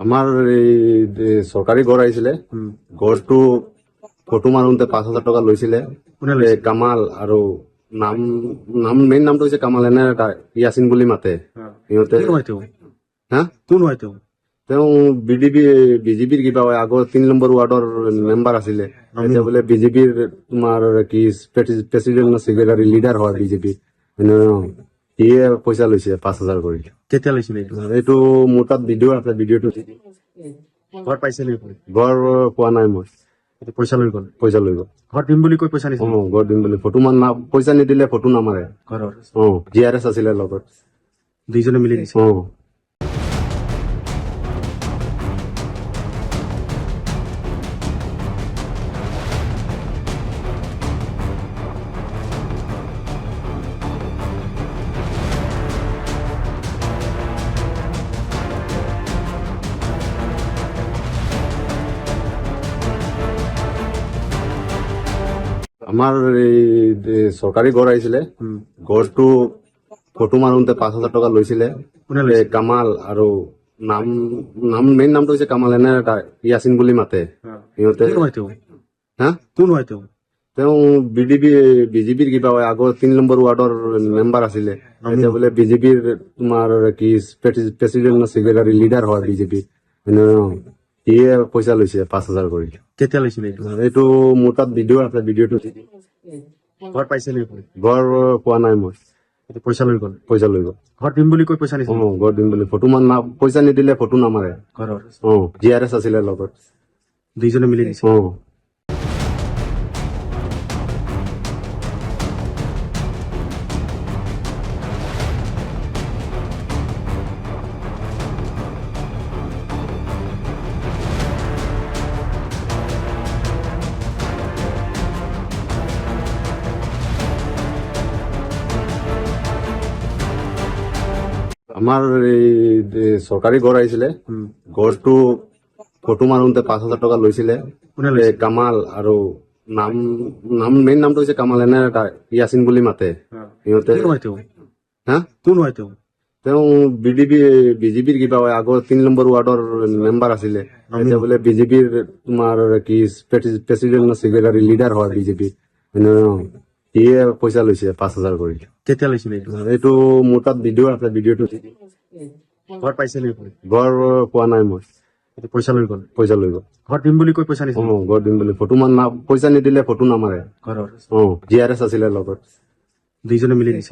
আমাৰ এই চৰকাৰী ঘৰ আহিছিলে। ঘৰটো ফটো মাৰোতে 5,000 টকা লৈছিলে। এই কামাল আৰু নাম মেইন নামটো হৈছে কামাল, এনে ইয়াছিন বুলি মাতে সিহঁতে। হা, তেওঁ বিজেপিৰ কিবা হয়, আগৰ 3 নম্বৰ ৱাৰ্ডৰ মেম্বাৰ আছিলে। এতিয়া বোলে বিজেপিৰ তোমাৰ কি প্ৰেচিডেণ্ট ছেক্ৰেটাৰী লিডাৰ হয় বিজেপি। সিয়ে পইচা লৈছে 5,000 কৰি। কেতিয়া লৈছিলে এইটো মোৰ তাত ভিডিঅ' আছে, ভিডিঅ'টো ঘৰ পাইছে নেকি? ঘৰ পোৱা নাই মই। পইচা লৈ গ'ল। ঘৰ দিম বুলি কৈ পইচা নিছে। ঘৰ দিম বুলি ফটো পইচা নিদিলে ফটো নামাৰে। ঘৰৰ GRS আছিলে লগত, দুইজনে মিলি দিছে। আমাৰ এই চৰকাৰী ঘৰ আহিছিলে। ঘৰটো ফটো মাৰোতে 5,000 টকা লৈছিলে। এই কামাল আৰু মেইন নামটো হৈছে কামাল, এনে ইয়াছিন বুলি মাতে সিহঁতে। হা, তেওঁ বিজেপিৰ কিবা হয়, আগৰ 3 নম্বৰ ৱাৰ্ডৰ মেম্বাৰ আছিলে। এতিয়া বোলে বিজেপিৰ তোমাৰ কি প্ৰেচিডেণ্ট ছেক্ৰেটাৰী লিডাৰ হয় বিজেপি। সিয়ে পইচা লৈছে 5,000 কৰি। কেতিয়া লৈছিলে এইটো মোৰ তাত ভিডিঅ' আছে, ভিডিঅ'টো ঘৰ পাইছে নেকি? ঘৰ পোৱা নাই মই। পইচা লৈ গ'ল। ঘৰ দিম বুলি কৈ পইচা নিছে। ঘৰ দিম বুলি ফটো পইচা নিদিলে ফটো নামাৰে। ঘৰৰ GRS আছিলে লগত, দুইজনে মিলি দিছে। আমাৰ এই চৰকাৰী ঘৰ আহিছিলে। ঘৰটো ফটো মাৰোতে 5,000 টকা লৈছিলে। এই কামাল আৰু মেইন নামটো হৈছে কামাল, এনে ইয়াছিন বুলি মাতে সিহঁতে। হা, তেওঁ বিজেপিৰ কিবা হয়, আগৰ 3 নম্বৰ ৱাৰ্ডৰ মেম্বাৰ আছিলে। এতিয়া বোলে বিজেপিৰ তোমাৰ কি প্ৰেচিডেণ্ট ছেক্ৰেটাৰী লিডাৰ হয় বিজেপি। সিয়ে পইচা লৈছে 5,000 কৰি। কেতিয়া লৈছিলে এইটো মোৰ তাত ভিডিঅ' আছে, ভিডিঅ'টো ঘৰ পাইছে নেকি? ঘৰ পোৱা নাই মই। পইচা লৈ গ'ল। ঘৰ দিম বুলি কৈ পইচা নিছে। ঘৰ দিম বুলি ফটো পইচা নিদিলে ফটো নামাৰে। ঘৰৰ GRS আছিলে লগত, দুইজনে মিলি দিছে।